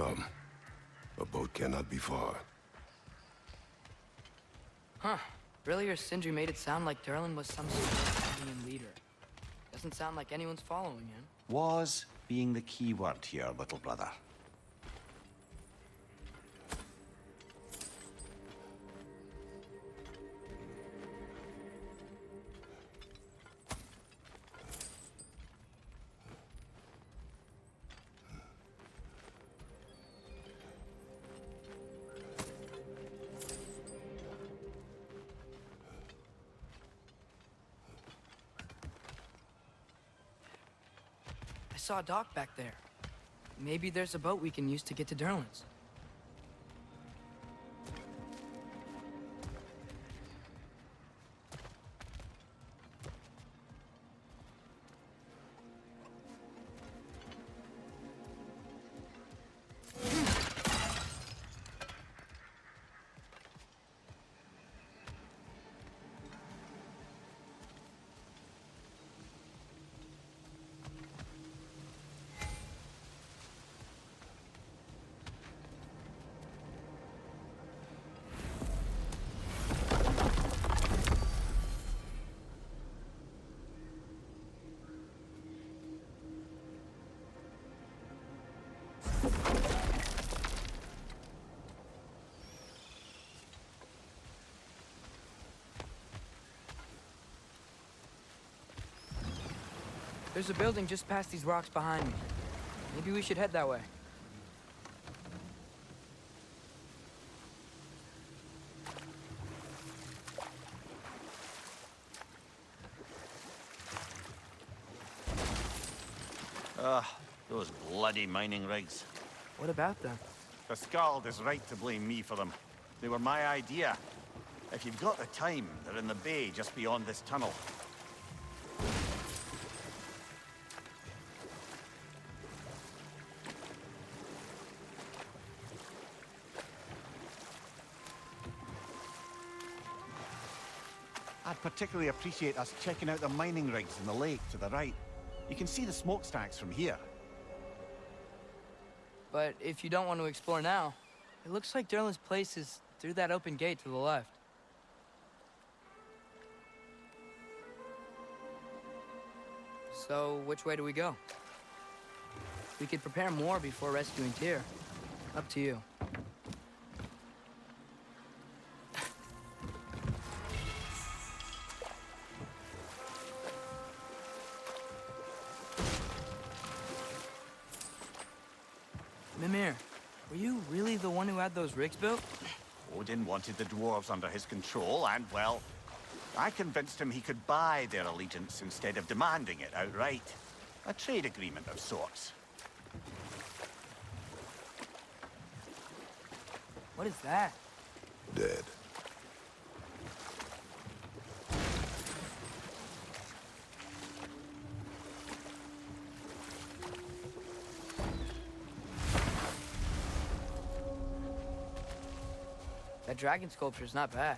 Come. A boat cannot be far. Huh. Earlier, Sindri made it sound like Durlin was some sort of alien leader. Doesn't sound like anyone's following him. Was being the key word here, little brother. I saw a dock back there. Maybe there's a boat we can use to get to Durlin's. There's a building just past these rocks behind me. Maybe we should head that way. Those bloody mining rigs. What about them? The Skald is right to blame me for them. They were my idea. If you've got the time, they're in the bay just beyond this tunnel. I'd particularly appreciate us checking out the mining rigs in the lake to the right. You can see the smokestacks from here. But if you don't want to explore now, it looks like Durlin's place is through that open gate to the left. So, which way do we go? We could prepare more before rescuing Tyr. Up to you. Mimir, were you really the one who had those rigs built? Odin wanted the dwarves under his control, and, well, I convinced him he could buy their allegiance instead of demanding it outright. A trade agreement of sorts. What is that? Dead. That dragon sculpture's not bad.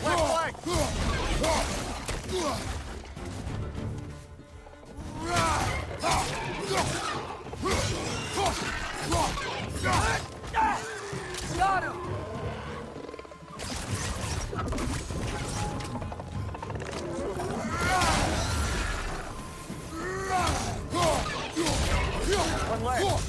Left leg! Got him! One leg!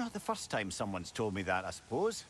Not the first time someone's told me that, I suppose.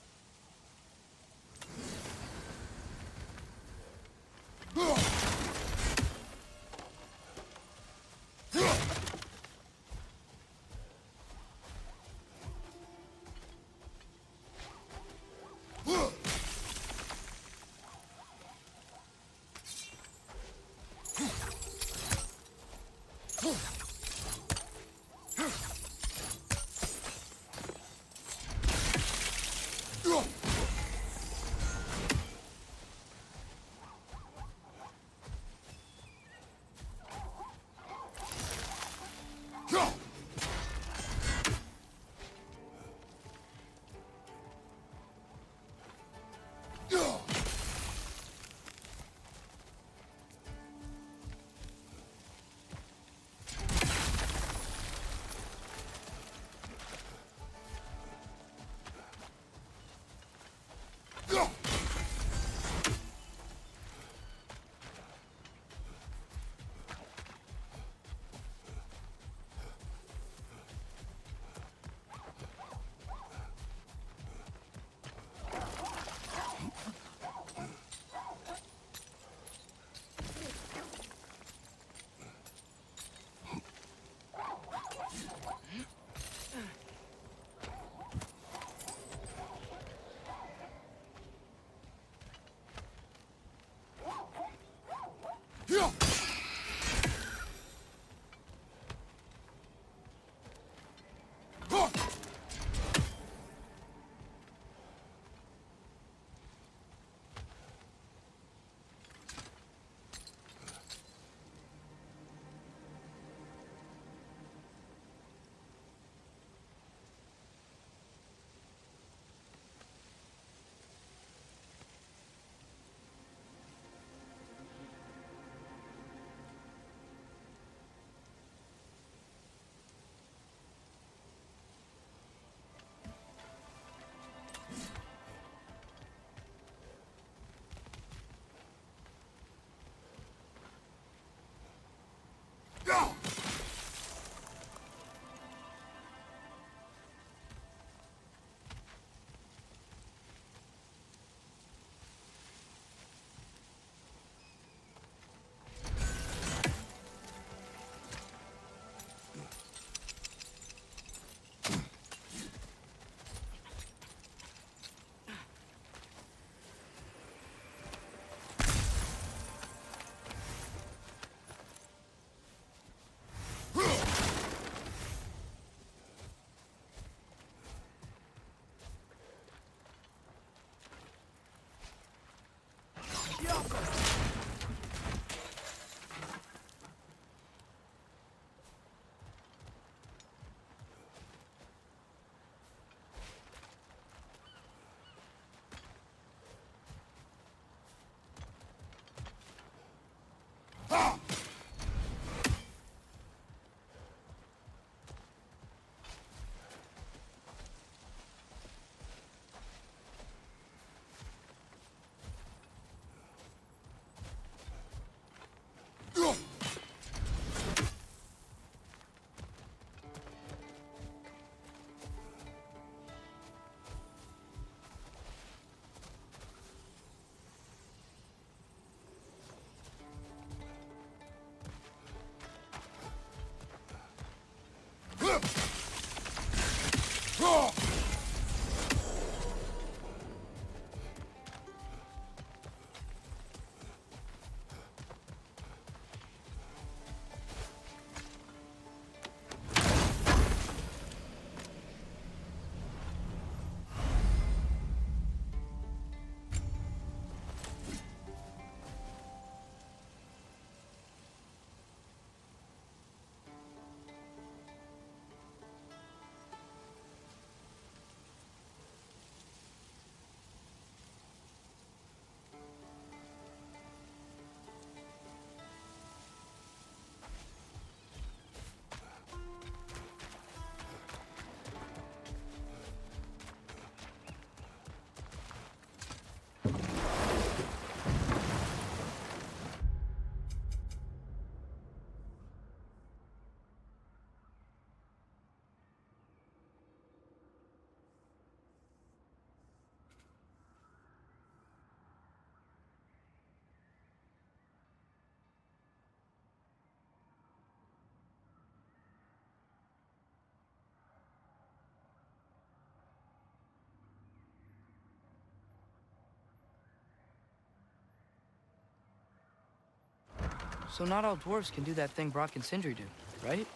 So not all dwarves can do that thing Brock and Sindri do, right?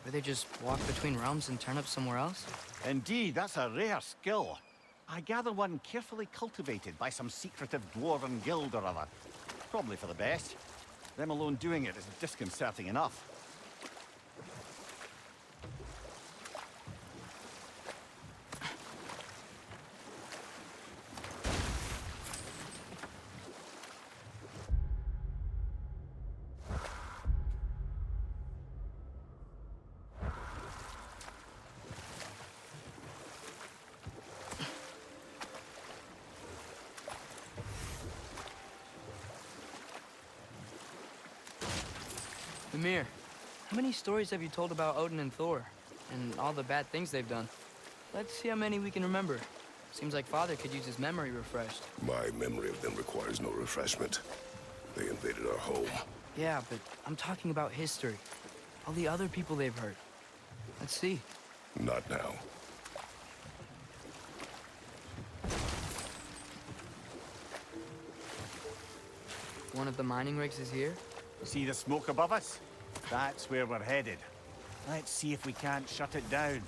Where they just walk between realms and turn up somewhere else? Indeed, that's a rare skill. I gather one carefully cultivated by some secretive dwarven guild or other. Probably for the best. Them alone doing it is disconcerting enough. Mimir, how many stories have you told about Odin and Thor? And all the bad things they've done? Let's see how many we can remember. Seems like Father could use his memory refreshed. My memory of them requires no refreshment. They invaded our home. Yeah, but I'm talking about history. All the other people they've hurt. Let's see. Not now. One of the mining rigs is here? See the smoke above us? That's where we're headed. Let's see if we can't shut it down.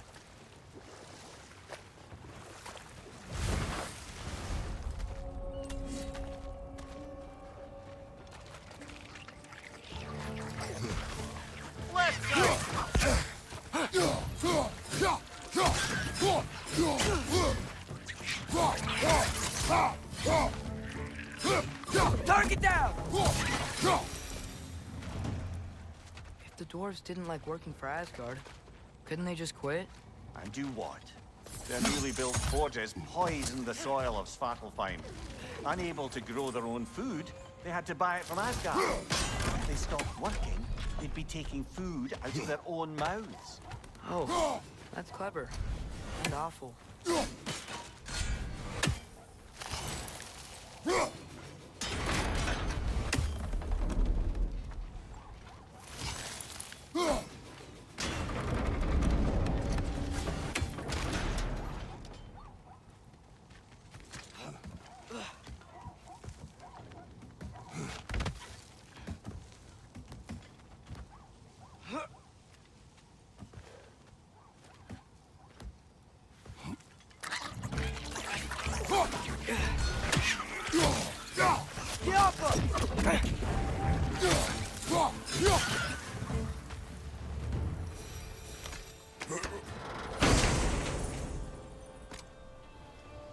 Let's go! Target down! If the dwarves didn't like working for Asgard, couldn't they just quit? And do what? Their newly built forges poisoned the soil of Svartalfheim. Unable to grow their own food, they had to buy it from Asgard. If they stopped working, they'd be taking food out of their own mouths. Oh, that's clever. And awful.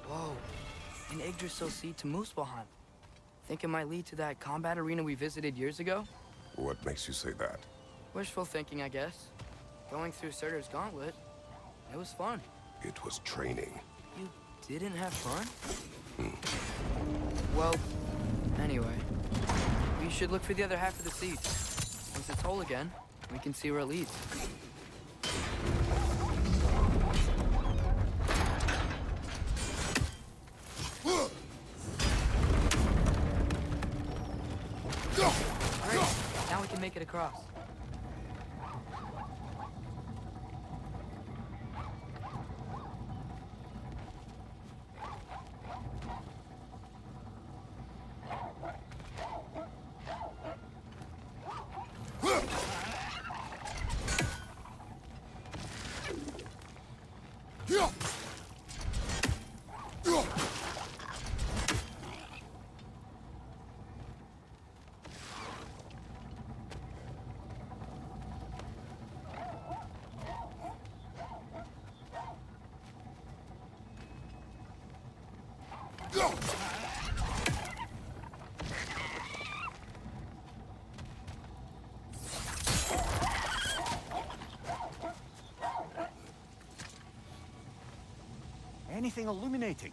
Whoa, an Yggdrasil seed to Muspelheim. Think it might lead to that combat arena we visited years ago? What makes you say that? Wishful thinking, I guess. Going through Surtur's gauntlet, it was fun. It was training. You didn't have fun? Well, anyway, we should look for the other half of the seed. Once it's whole again, we can see where it leads. Great, now we can make it across. Anything illuminating?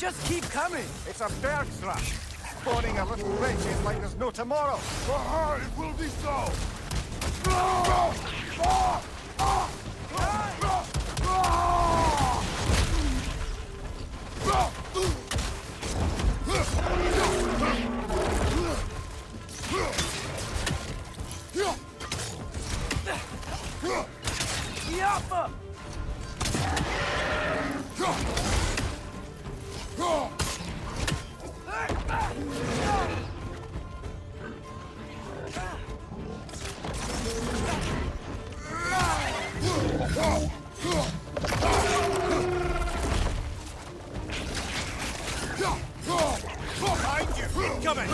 just keep coming. It's a berg thrust. Spawning a little wretches like there's no tomorrow. For her, it will be so! Yappa! Behind you! Incoming!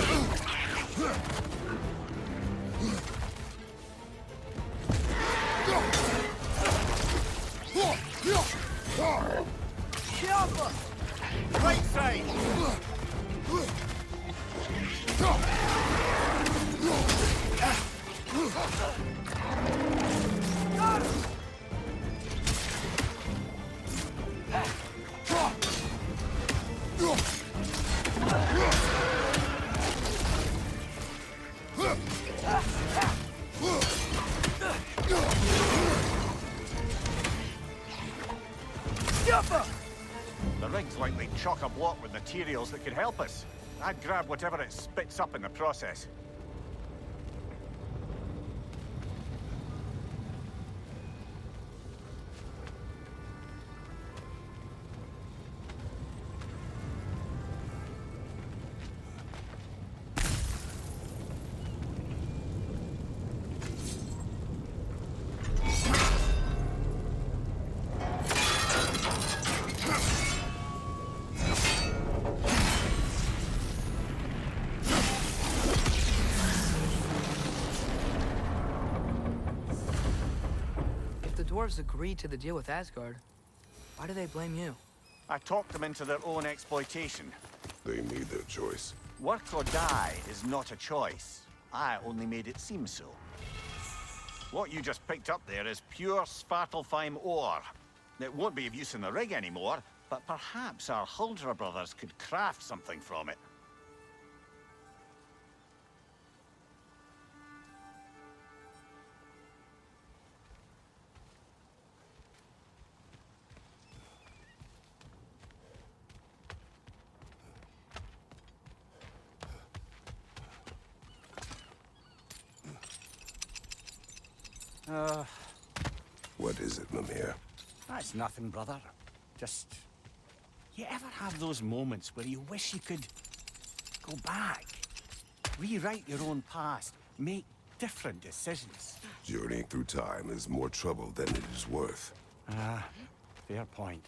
Yappa! Right side! Yappa! The rig's likely chock-a-block with materials that could help us. I'd grab whatever it spits up in the process. The dwarves agreed to the deal with Asgard. Why do they blame you? I talked them into their own exploitation. They made their choice. Work or die is not a choice. I only made it seem so. What you just picked up there is pure Svartalfheim ore. It won't be of use in the rig anymore, but perhaps our Huldra brothers could craft something from it. What is it, Mimir? That's nothing, brother. Just... You ever have those moments where you wish you could go back? Rewrite your own past, make different decisions? Journeying through time is more trouble than it is worth. Fair point.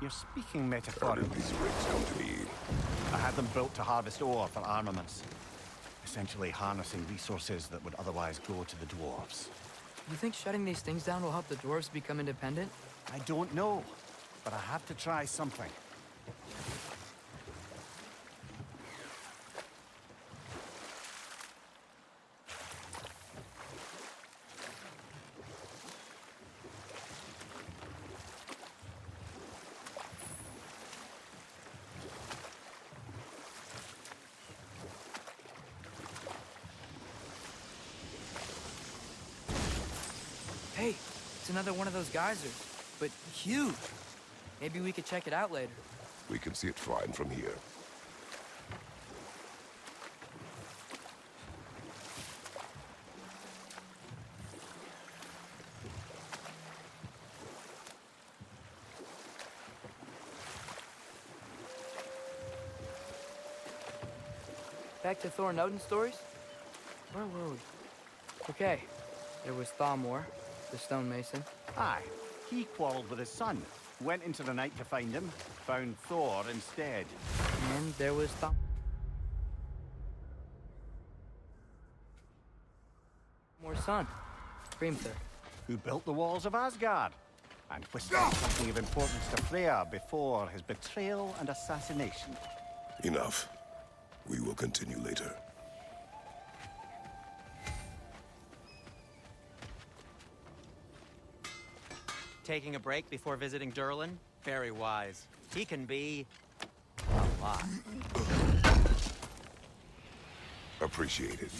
You're speaking How metaphorically. did these rigs come to be? I had them built to harvest ore for armaments. Essentially harnessing resources that would otherwise go to the dwarves. You think shutting these things down will help the dwarves become independent? I don't know, but I have to try something. Hey, it's another one of those geysers, but huge. Maybe we could check it out later. We can see it fine from here. Back to Thor and Odin stories? Where were we? Okay, there was Thalmor, the stonemason. Aye, he quarreled with his son. Went into the night to find him, found Thor instead. And there was Thalmor's son, Grimthur. Who built the walls of Asgard, and whispered something of importance to Freya before his betrayal and assassination. Enough. We will continue later. Taking a break before visiting Durlin? Very wise. He can be a lot. Appreciated.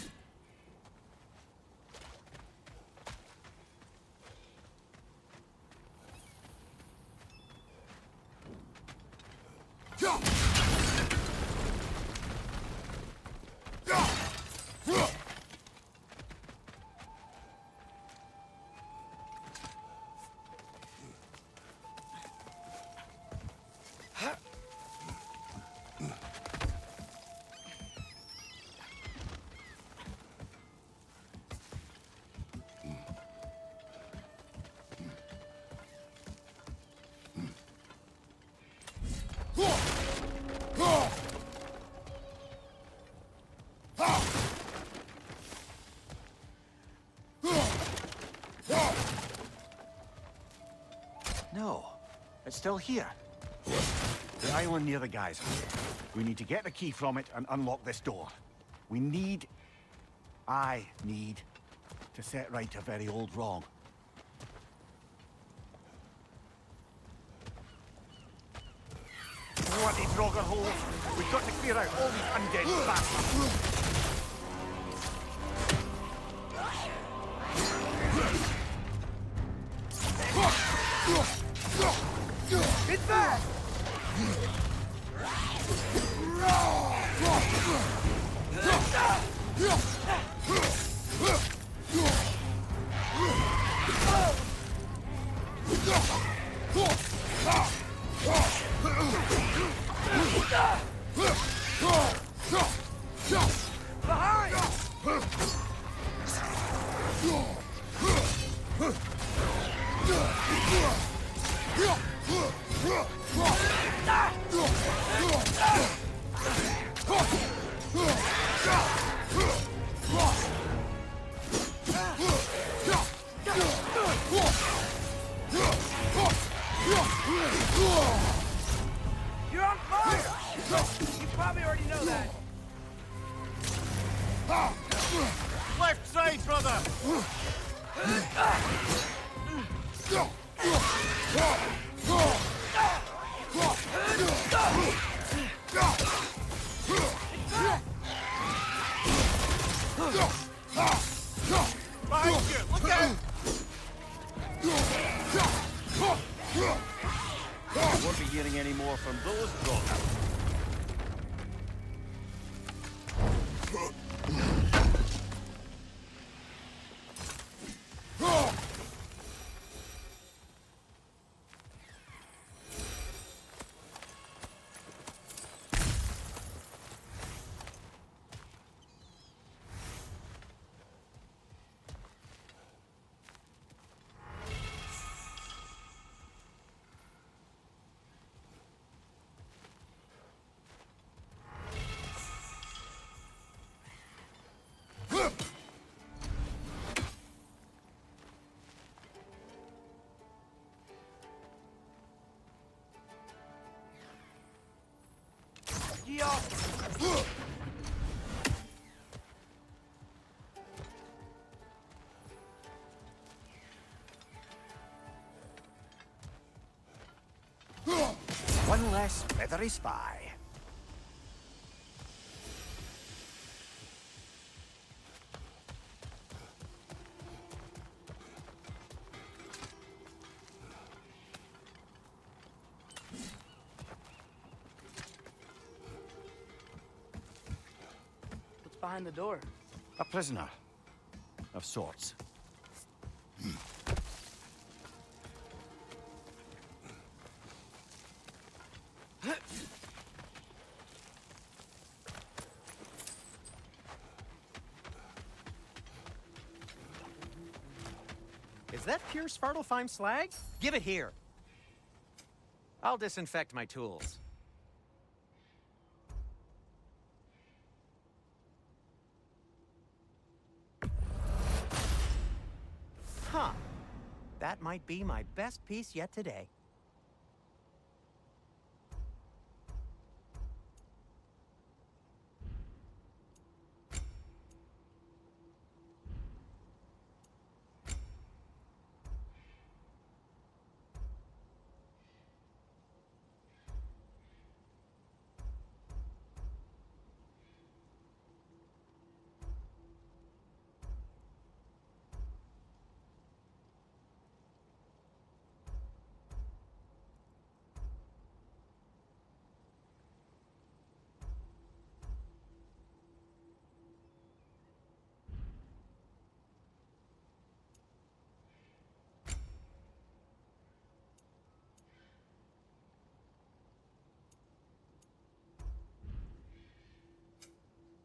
No, it's still here. The island near the geyser. We need to get the key from it and unlock this door. I need to set right a very old wrong. Bloody Draugr holes! We've got to clear out all these undead bastards! It's back! You're on fire! You probably already know that. Left side, brother! Behind you! Look out! I won't be hearing any more from those Draugr. One less feathery spy. What's behind the door? A prisoner. Of sorts. Is that pure Svartalfheim slag? Give it here. I'll disinfect my tools. Huh. That might be my best piece yet today.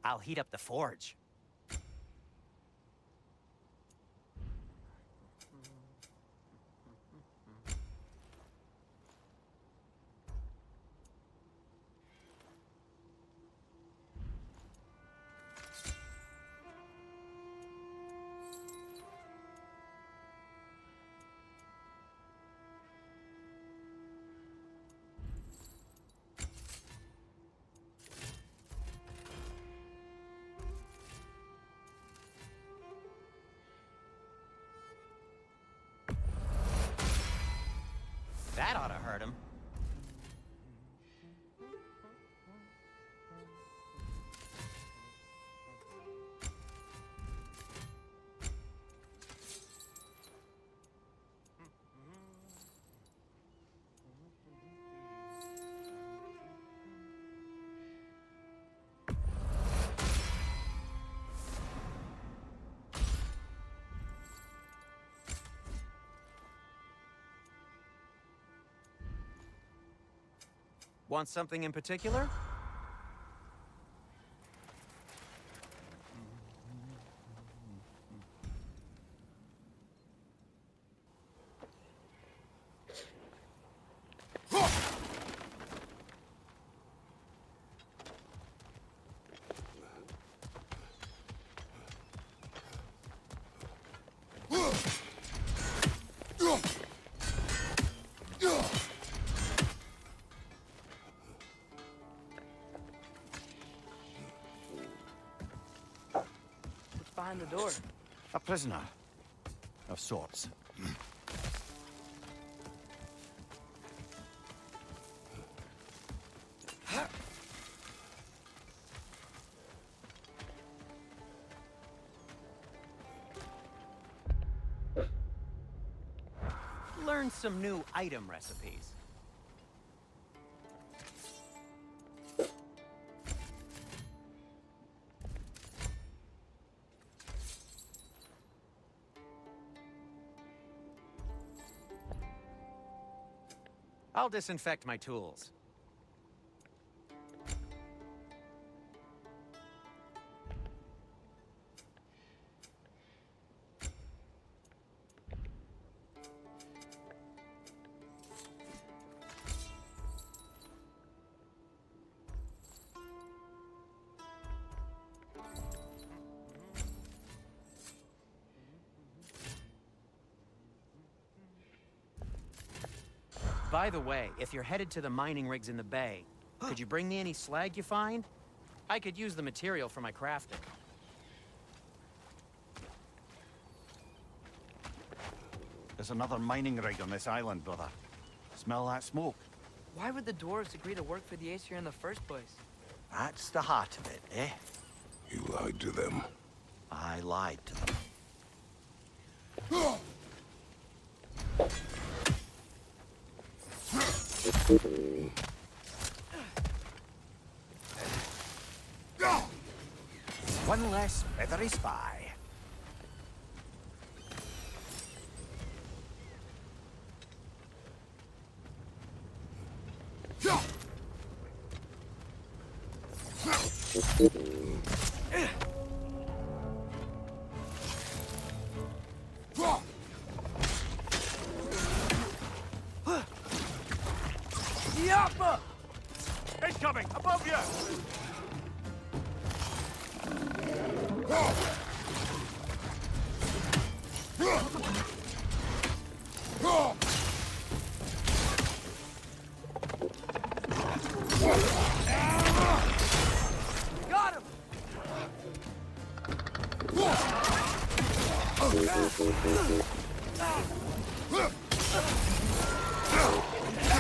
I'll heat up the forge. That ought to hurt him. Want something in particular? Behind the door. A prisoner. Of sorts. Learn some new item recipes. I'll disinfect my tools. By the way, if you're headed to the mining rigs in the bay, Could you bring me any slag you find? I could use the material for my crafting. There's another mining rig on this island, brother. Smell that smoke? Why would the dwarves agree to work for the Aesir in the first place? That's the heart of it, eh? You lied to them. I lied to them. One less feathery spy. Yappa! Incoming! Above you! Got him!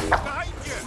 Behind you!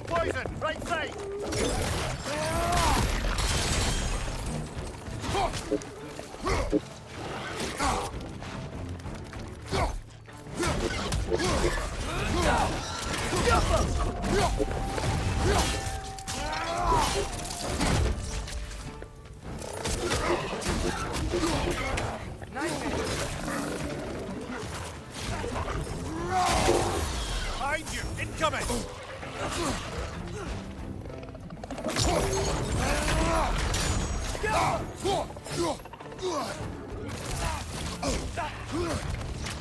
Poison! Right side! Behind you! Incoming!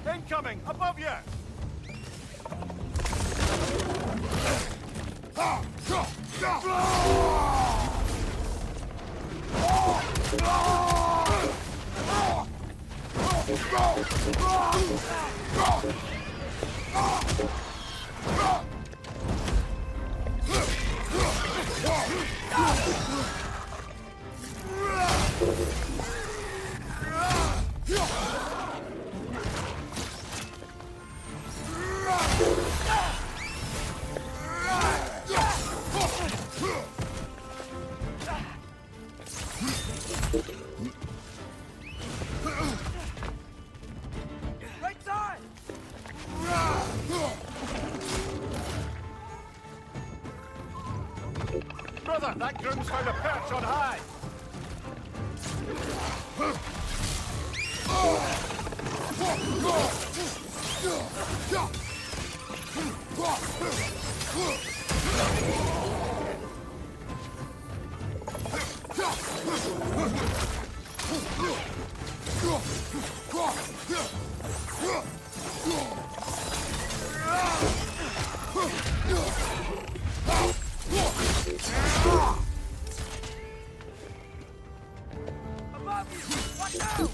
Incoming! Above you! Right side! Brother, that groom's found a perch on high! Above you! Watch out!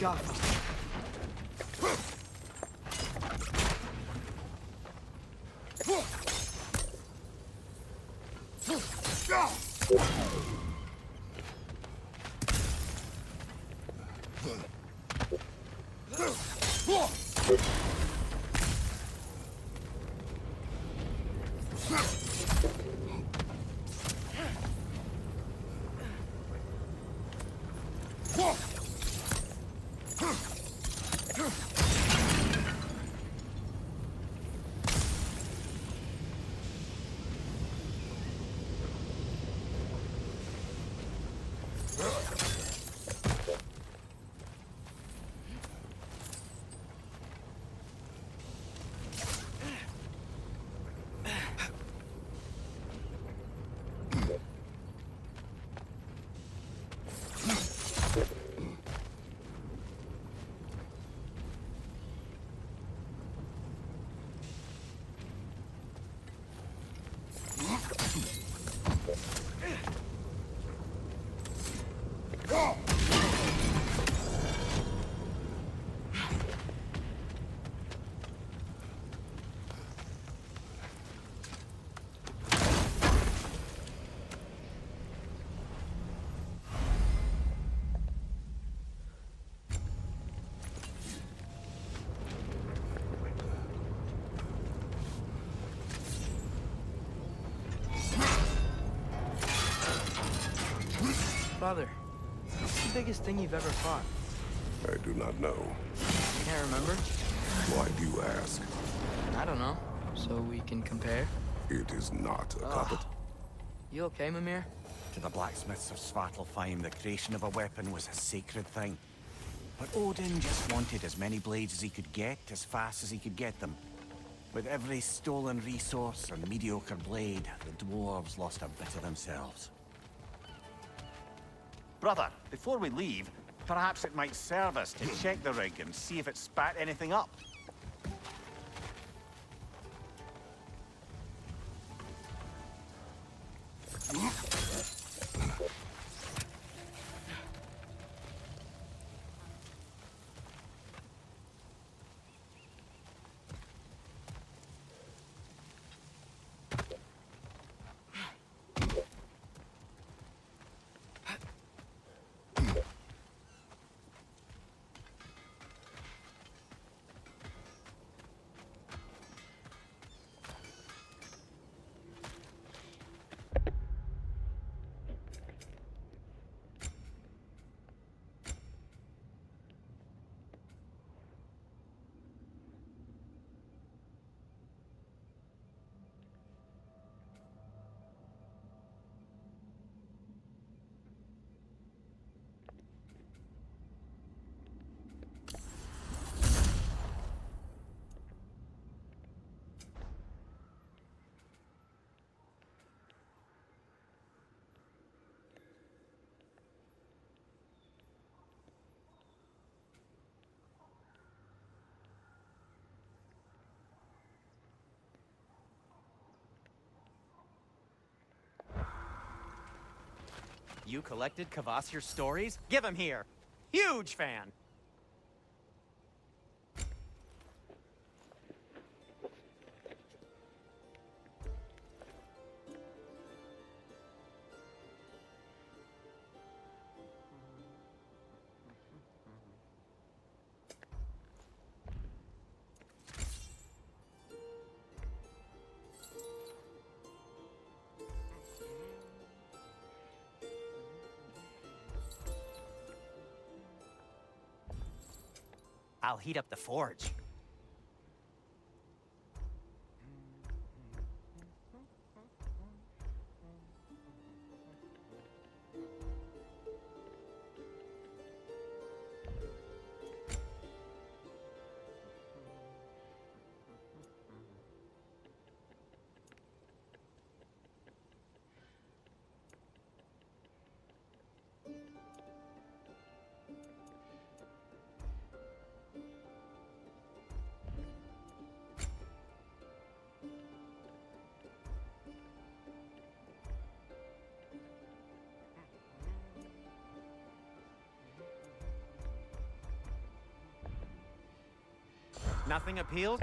God. Father, what's the biggest thing you've ever fought? I do not know. You can't remember? Why do you ask? I don't know. So we can compare? It is not a puppet. You okay, Mimir? To the blacksmiths of Svartalfheim, the creation of a weapon was a sacred thing. But Odin just wanted as many blades as he could get, as fast as he could get them. With every stolen resource and mediocre blade, the dwarves lost a bit of themselves. Brother, before we leave, perhaps it might serve us to check the rig and see if it spat anything up. You collected Kvasir's stories? Give him here! Huge fan! I'll heat up the forge. Nothing appeals?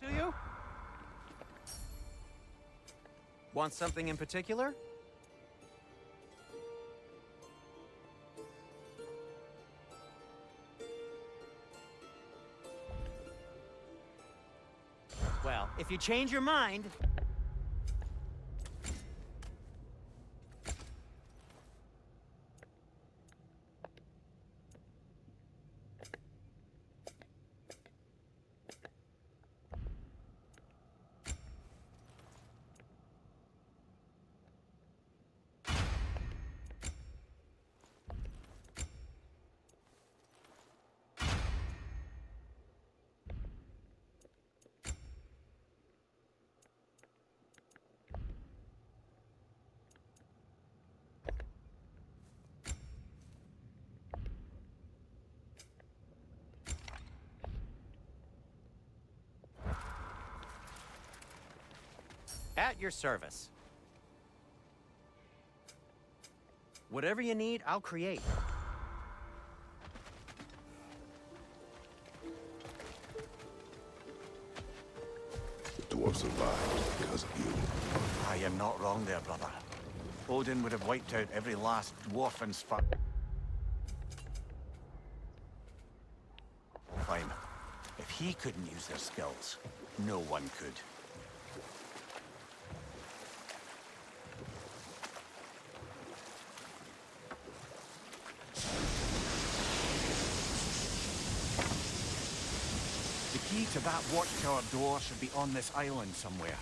To you? Want something in particular? Well, if you change your mind... At your service. Whatever you need, I'll create. The dwarves survived because of you. I am not wrong there, brother. Odin would have wiped out every last dwarf and Fine. If he couldn't use their skills, no one could. The key to that watchtower door should be on this island somewhere.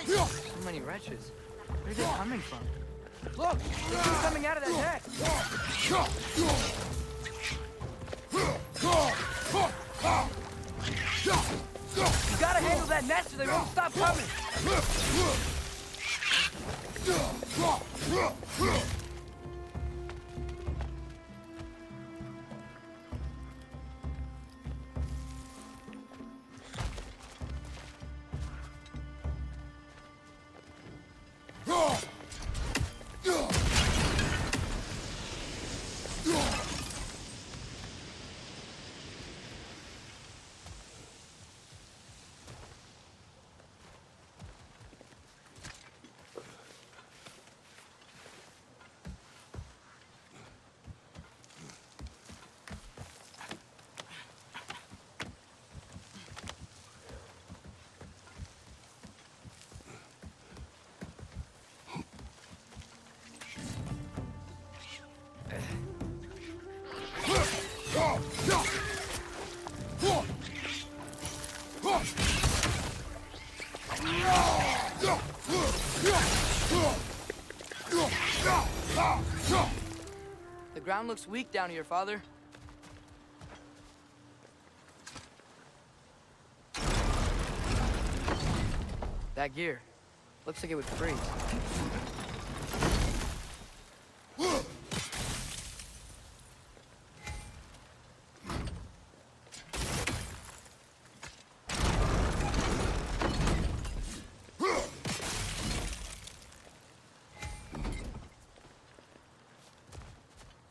So many wretches. Where are they coming from? Look! There's two coming out of that net! You gotta handle that net so they won't stop coming! The ground looks weak down here, Father. That gear. Looks like it would freeze.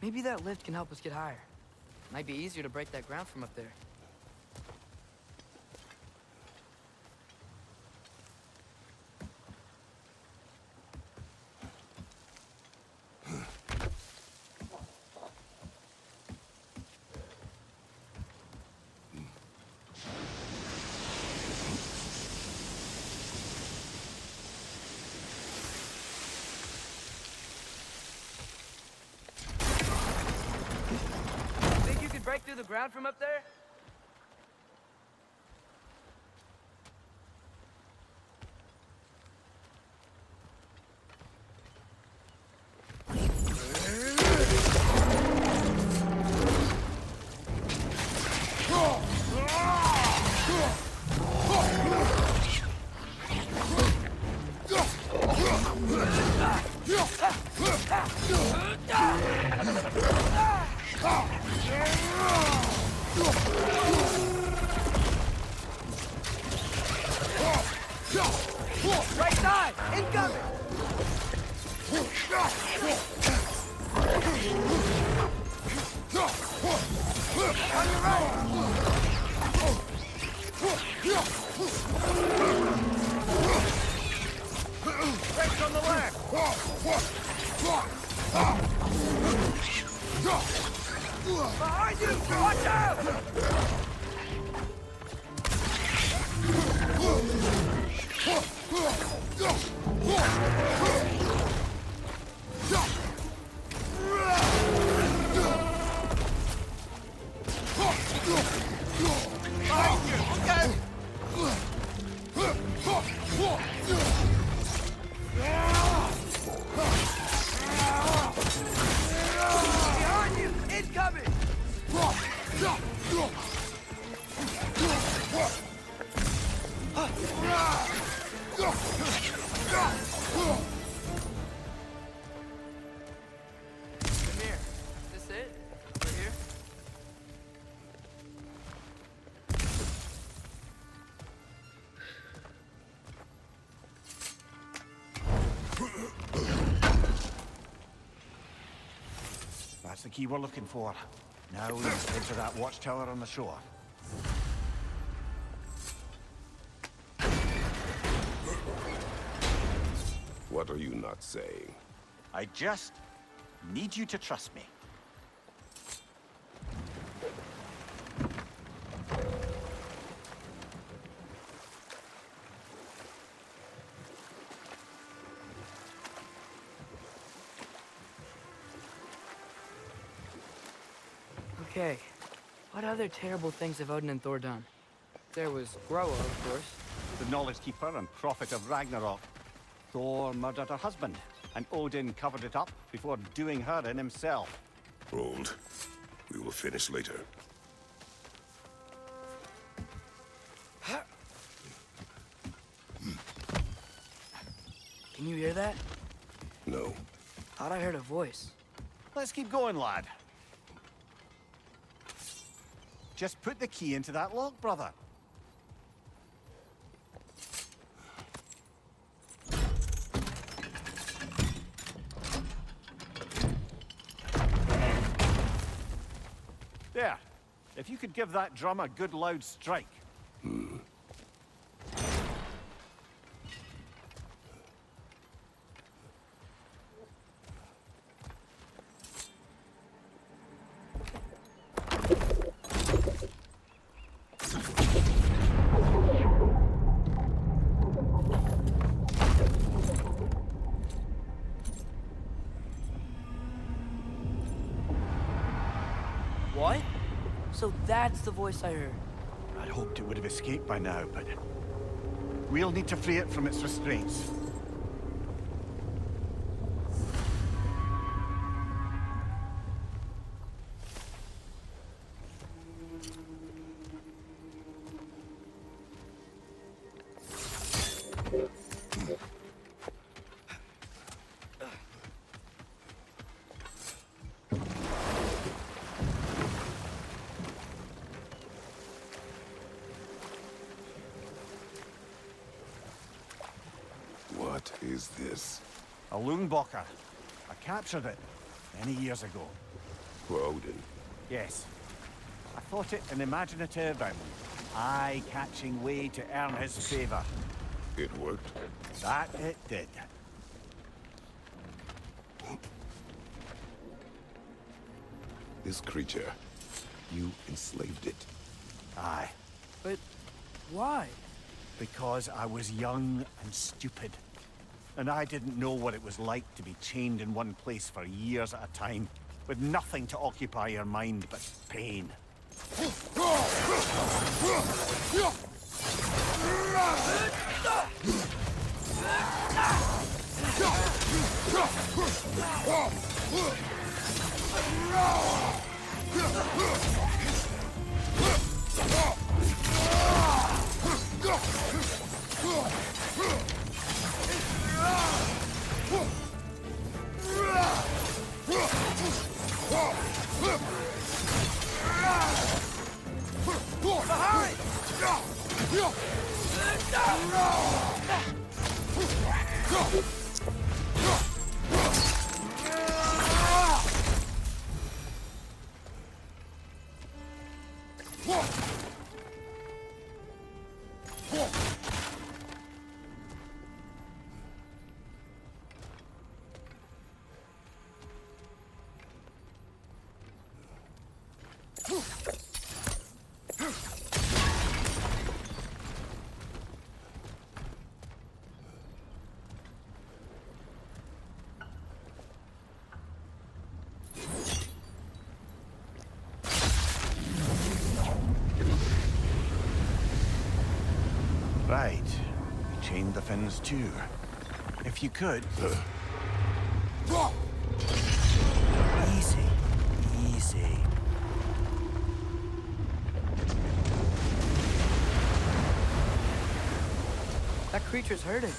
Maybe that lift can help us get higher. Might be easier to break that ground from up there. break through the ground from up there? Right side! Incoming! On your right! Break from the left! Behind you! Watch out! Behind you! Incoming! Come here. Is this it? Over here? That's the key we're looking for. Now we must head to that watchtower on the shore. What are you not saying? I just need you to trust me. Okay. What other terrible things have Odin and Thor done? There was Groa, of course. The knowledge keeper and prophet of Ragnarok. Thor murdered her husband, and Odin covered it up before doing her in himself. Hold. We will finish later. Can you hear that? No. Thought I heard a voice. Let's keep going, lad. Just put the key into that lock, brother. There. If you could give that drum a good loud strike. What? So that's the voice I heard. I'd hoped it would have escaped by now, but we'll need to free it from its restraints. What is this? A Lungbocker. I captured it many years ago. For Odin. Yes. I thought it an imaginative and eye-catching way to earn his favor. It worked. That it did. This creature, you enslaved it. Aye. But why? Because I was young and stupid. And I didn't know what it was like to be chained in one place for years at a time, with nothing to occupy your mind but pain Right. Chain the fins too. If you could. Easy. Easy. That creature's hurting.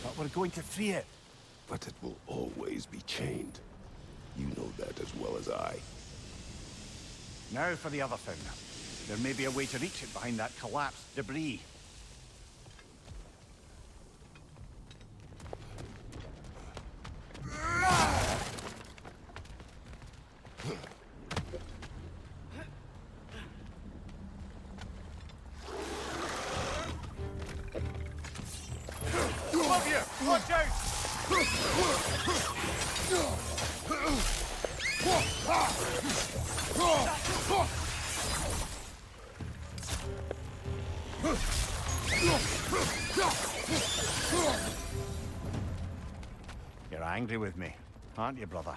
But we're going to free it. But it will always be chained. You know that as well as I. Now for the other fin. There may be a way to reach it behind that collapsed debris. Above you! Watch out! You're angry with me, aren't you, brother?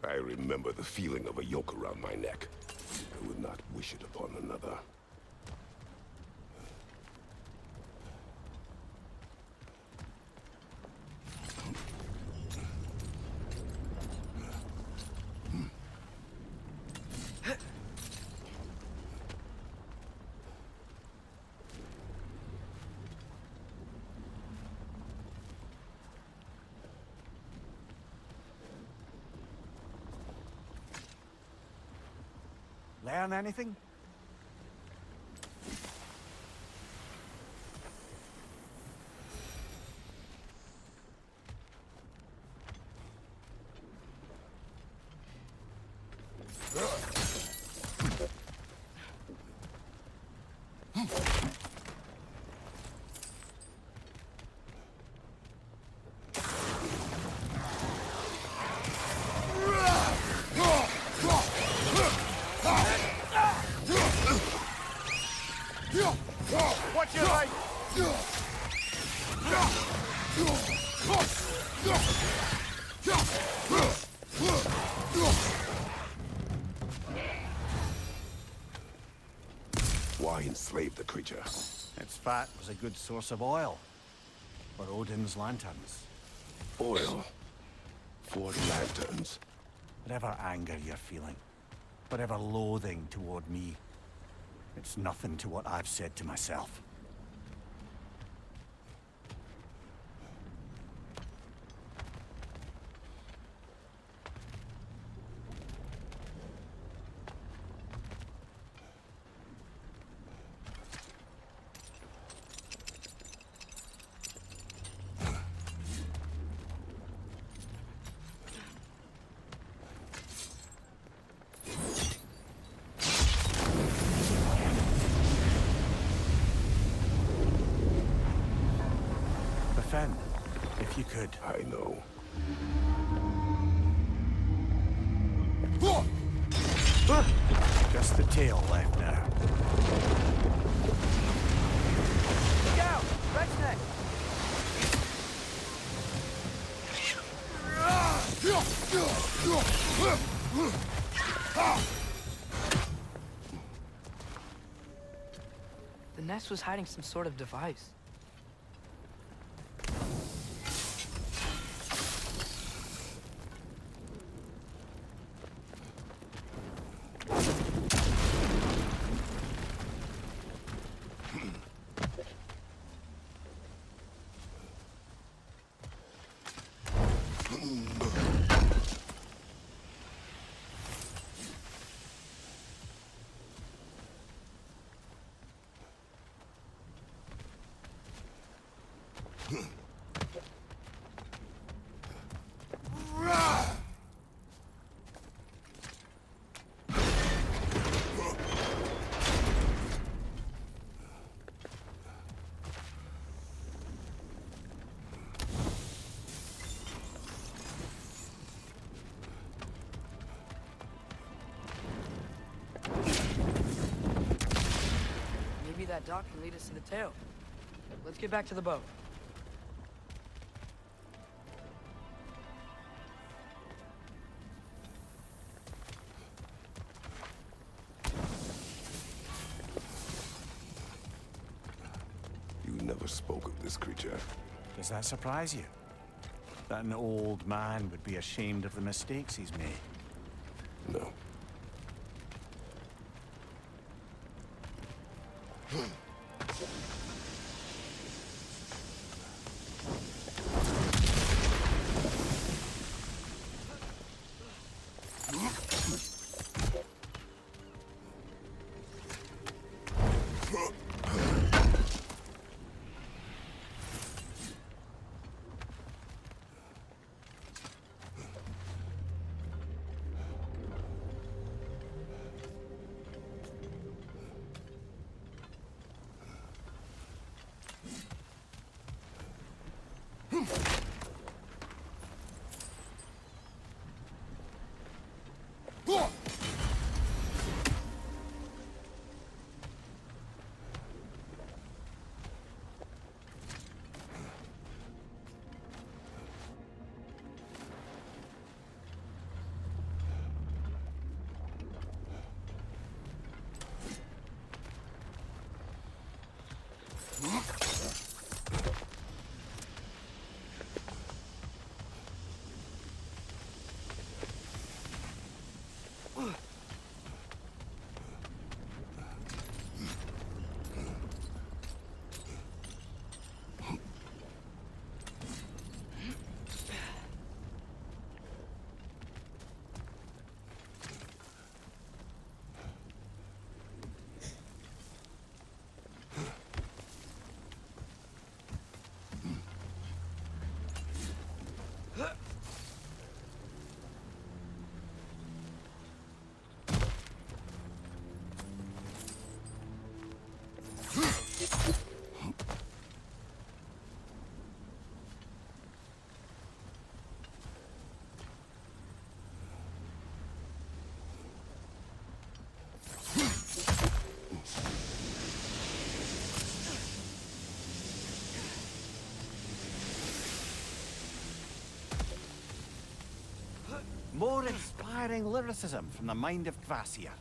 I remember the feeling of a yoke around my neck. I would not wish it upon another. Learn anything? Watch your right! Why enslave the creature? Its fat was a good source of oil for Odin's lanterns. Oil. For lanterns. Whatever anger you're feeling, whatever loathing toward me, it's nothing to what I've said to myself. Fen, if you could. I know. Just the tail left now. Look out! Red's neck! nest was hiding some sort of device. Maybe that dock can lead us to the tail. Let's get back to the boat. You never spoke of this creature. Does that surprise you? That an old man would be ashamed of the mistakes he's made? No. More inspiring lyricism from the mind of Kvasir.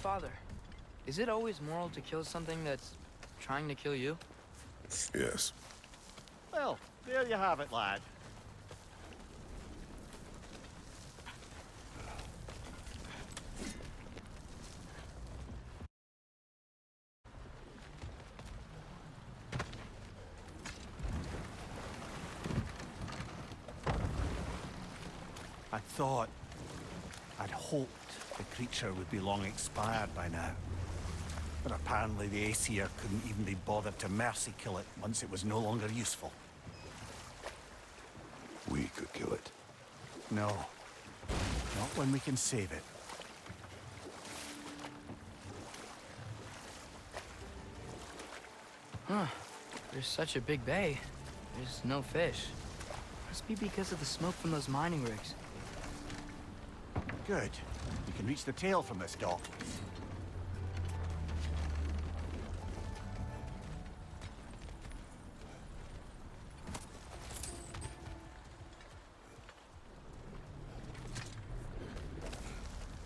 father. Is it always moral to kill something that's trying to kill you? Yes. Well, there you have it, lad. I'd hoped the creature would be long expired by now. But apparently the Aesir couldn't even be bothered to mercy kill it once it was no longer useful. We could kill it. No. Not when we can save it. Huh. There's such a big bay. There's no fish. Must be because of the smoke from those mining rigs. Good. We can reach the tail from this dock.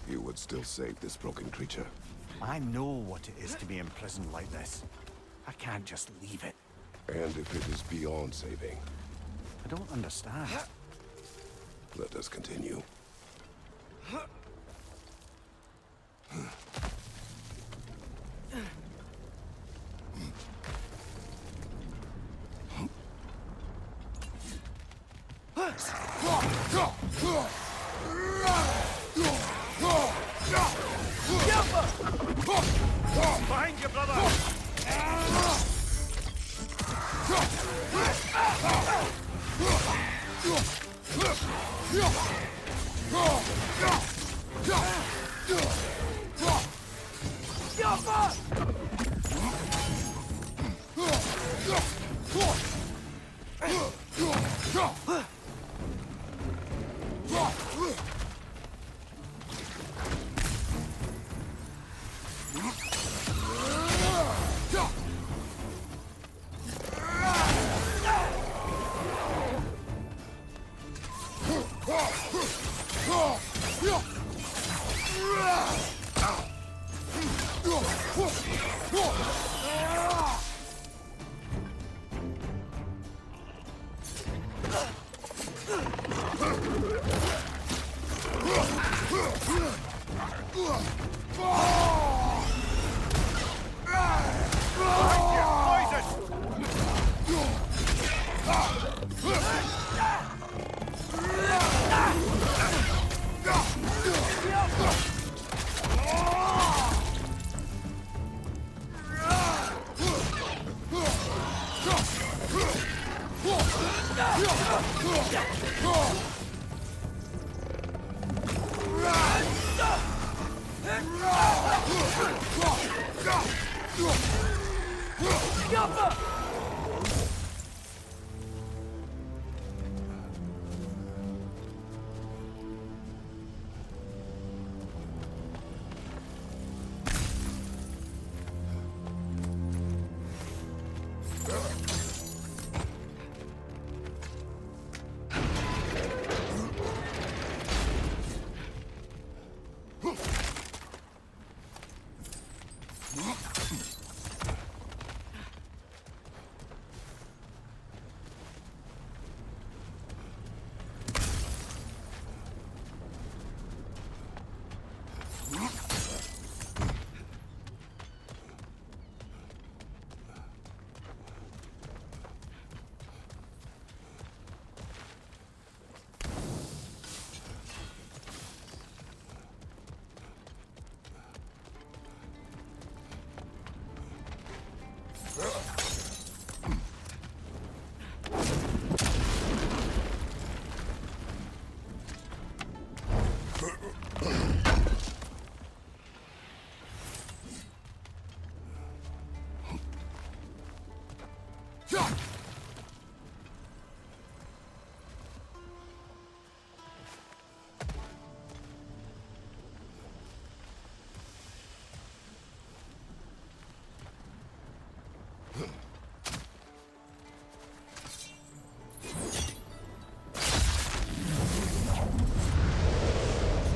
You would still save this broken creature. I know what it is to be imprisoned like this. I can't just leave it. And if it is beyond saving, I don't understand. let us continue. Behind you, brother!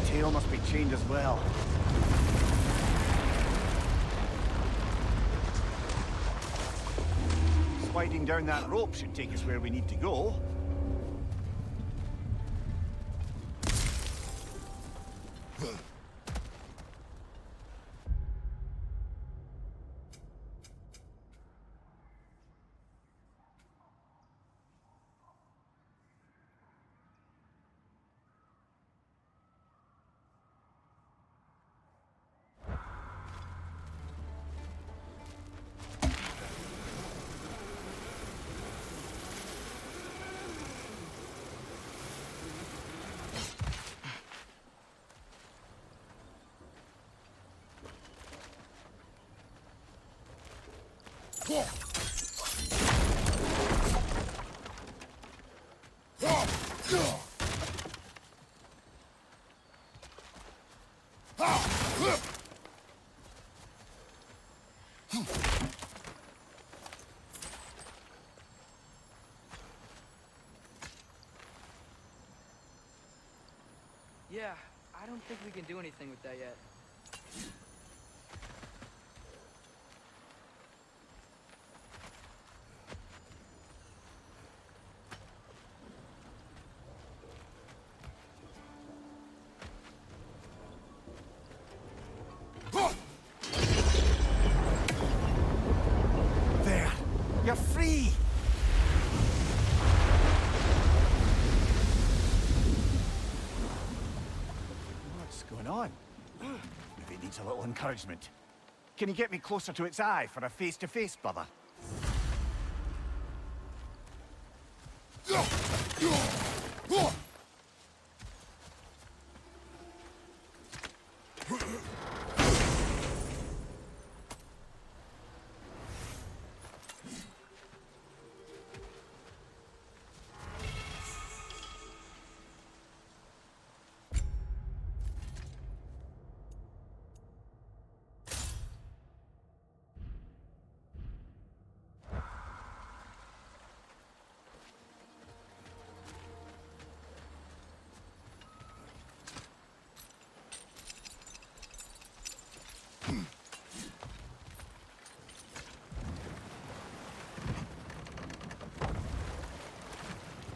Tail must be chained as well. Sliding down that rope should take us where we need to go. Yeah, I don't think we can do anything with that yet. There! You're free! What's going on? Maybe it needs a little encouragement. Can you get me closer to its eye for a face-to-face, brother?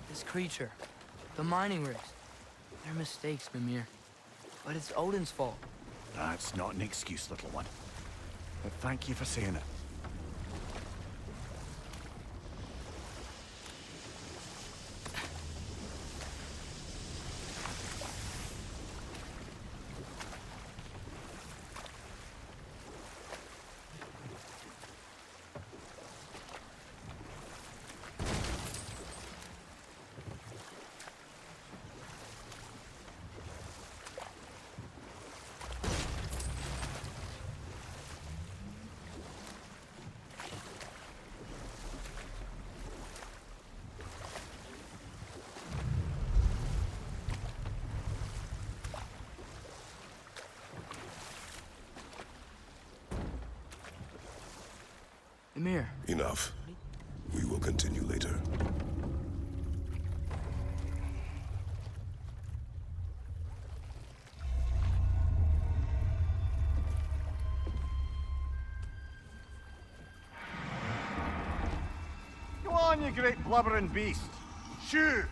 This creature, the mining rigs, they're mistakes, Mimir. But it's Odin's fault. That's not an excuse, little one. But thank you for saying it. Mimir, Enough. We will continue later. Go on, you great blubbering beast. Shoo!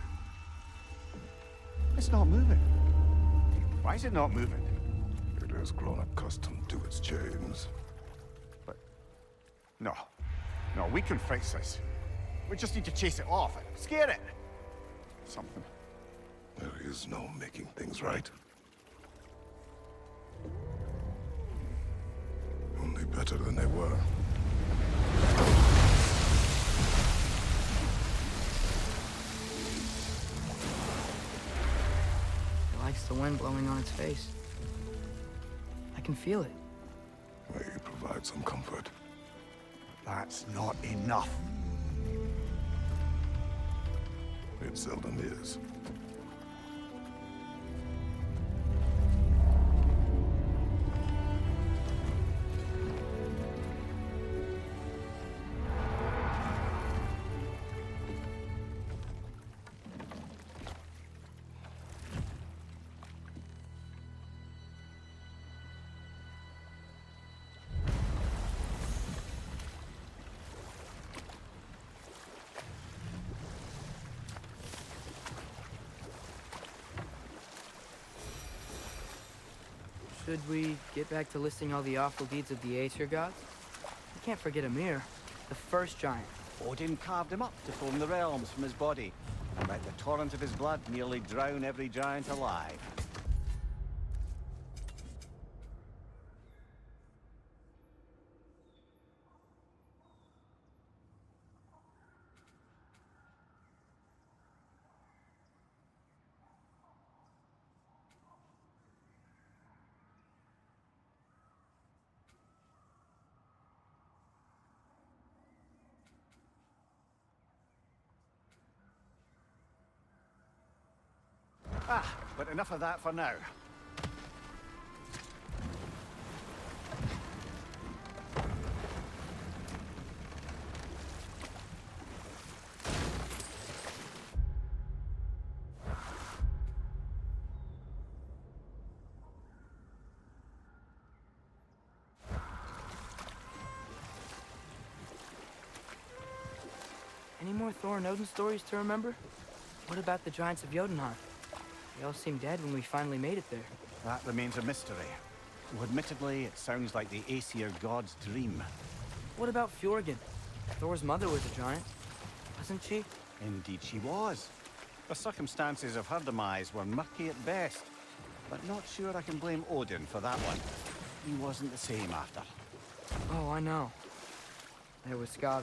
It's not moving. Why is it not moving? It has grown accustomed to its chains. But... No. No, we can fix this. We just need to chase it off. Scare it. Something. There is no making things right. Only better than they were. it likes the wind blowing on its face. I can feel it. May you provide some comfort. That's not enough. It seldom is. Should we get back to listing all the awful deeds of the Aesir gods? We can't forget Ymir, the first giant. Odin carved him up to form the realms from his body, and let the torrent of his blood nearly drown every giant alive. But enough of that for now. Any more Thor and Odin stories to remember? What about the giants of Jotunheim? They all seemed dead when we finally made it there. That remains a mystery. Though admittedly, it sounds like the Aesir god's dream. What about Fjorgyn? Thor's mother was a giant, wasn't she? Indeed she was. The circumstances of her demise were murky at best, but not sure I can blame Odin for that one. He wasn't the same after. Oh, I know. There was Skavi,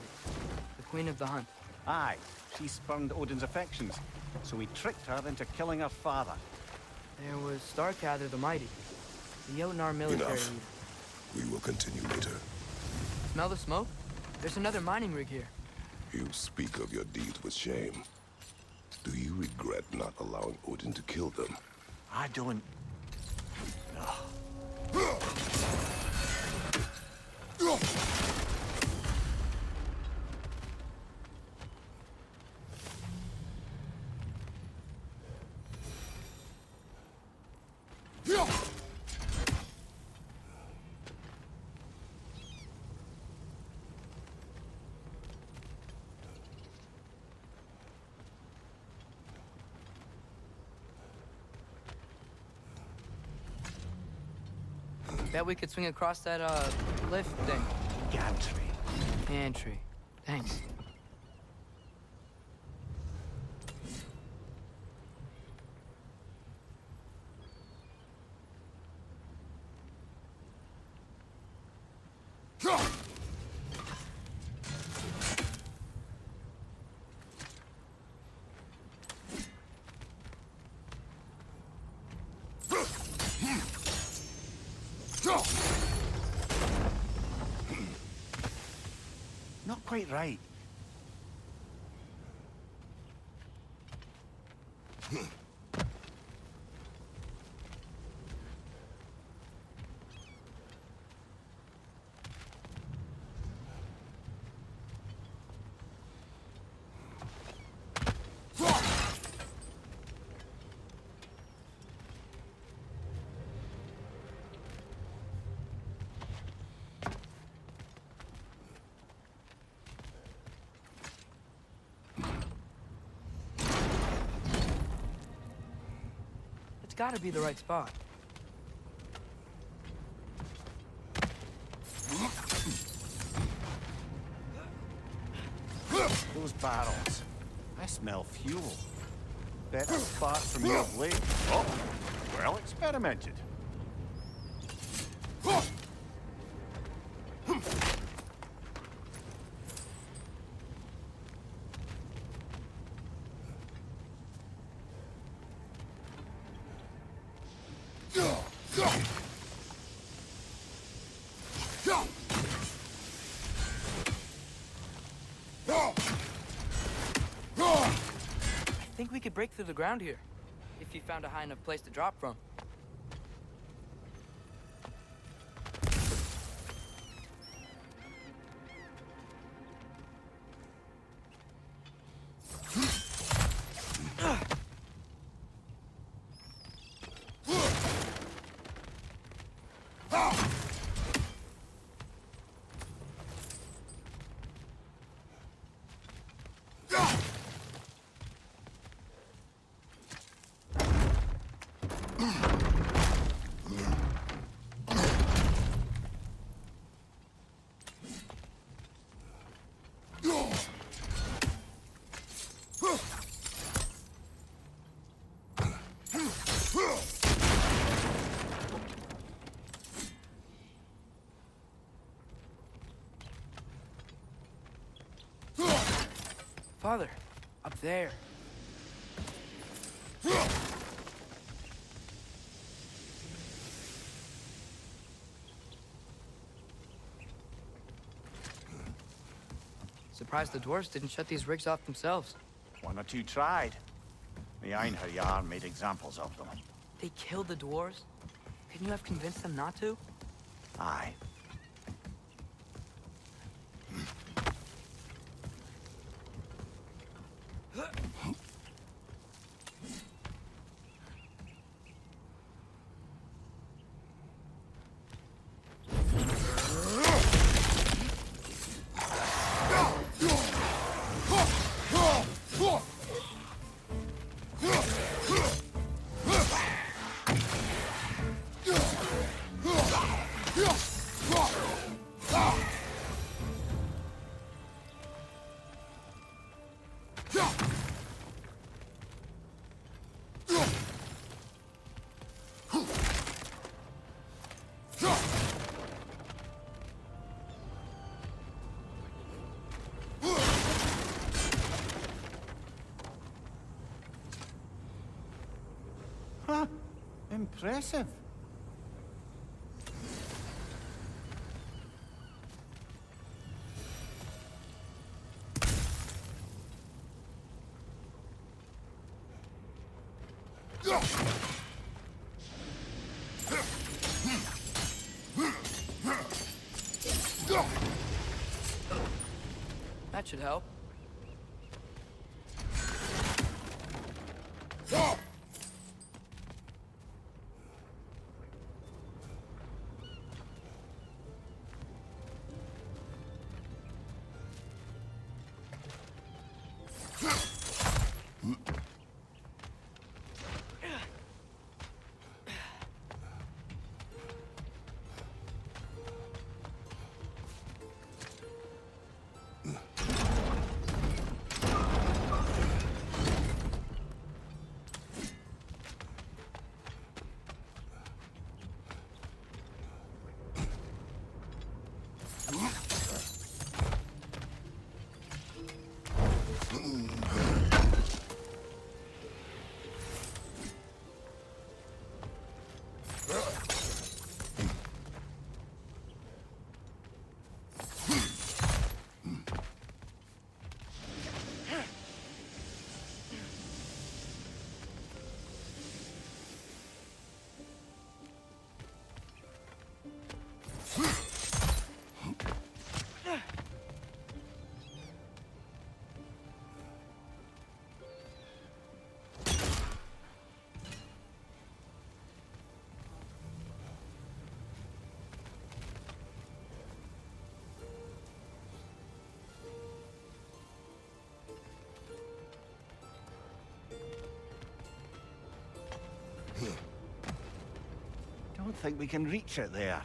the queen of the hunt. Aye, she spurned Odin's affections, so he tricked her into killing her father. There was Starkather the Mighty, the Jotnar military Enough. leader. We will continue later. Smell the smoke? There's another mining rig here. You speak of your deeds with shame. Do you regret not allowing Odin to kill them? I don't... Bet we could swing across that, lift thing. Gantry. Pantry. Thanks. Not quite right. It's gotta be the right spot. Those barrels. I smell fuel. Bet a spark from your blade. Oh, well experimented. I think we could break through the ground here, if you found a high enough place to drop from. Father, up there. Surprised the dwarves didn't shut these rigs off themselves. One or two tried. The Einherjar made examples of them. They killed the dwarves? Couldn't you have convinced them not to? Aye. Huh. Impressive. That should help. Don't think we can reach it there.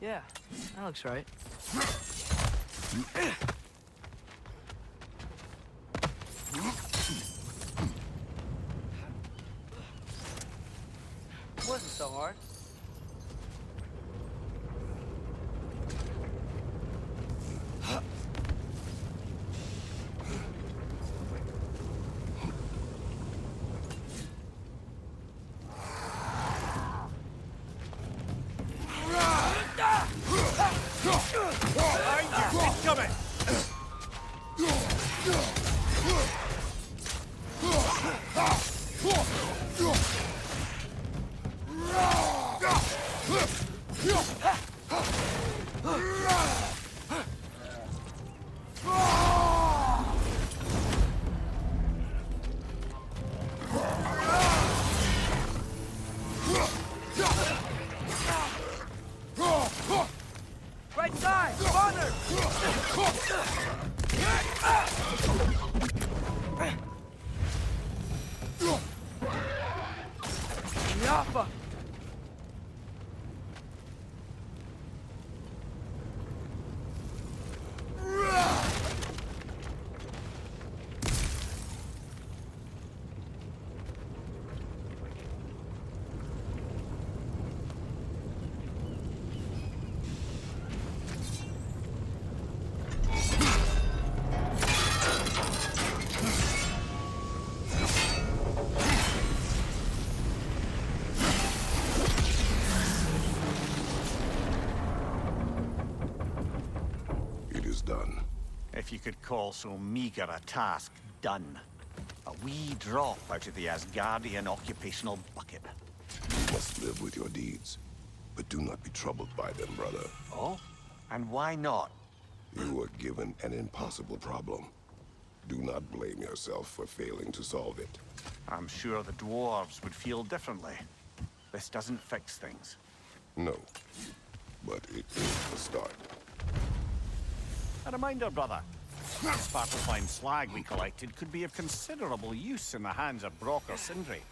Yeah, that looks right. Wasn't so hard. Incoming! If you could call so meager a task done. A wee drop out of the Asgardian occupational bucket. You must live with your deeds, but do not be troubled by them, brother. Oh? And why not? You were given an impossible problem. Do not blame yourself for failing to solve it. I'm sure the dwarves would feel differently. This doesn't fix things. No, but it is the start. A reminder, brother. This Svartalfheim slag we collected could be of considerable use in the hands of Brock or Sindri.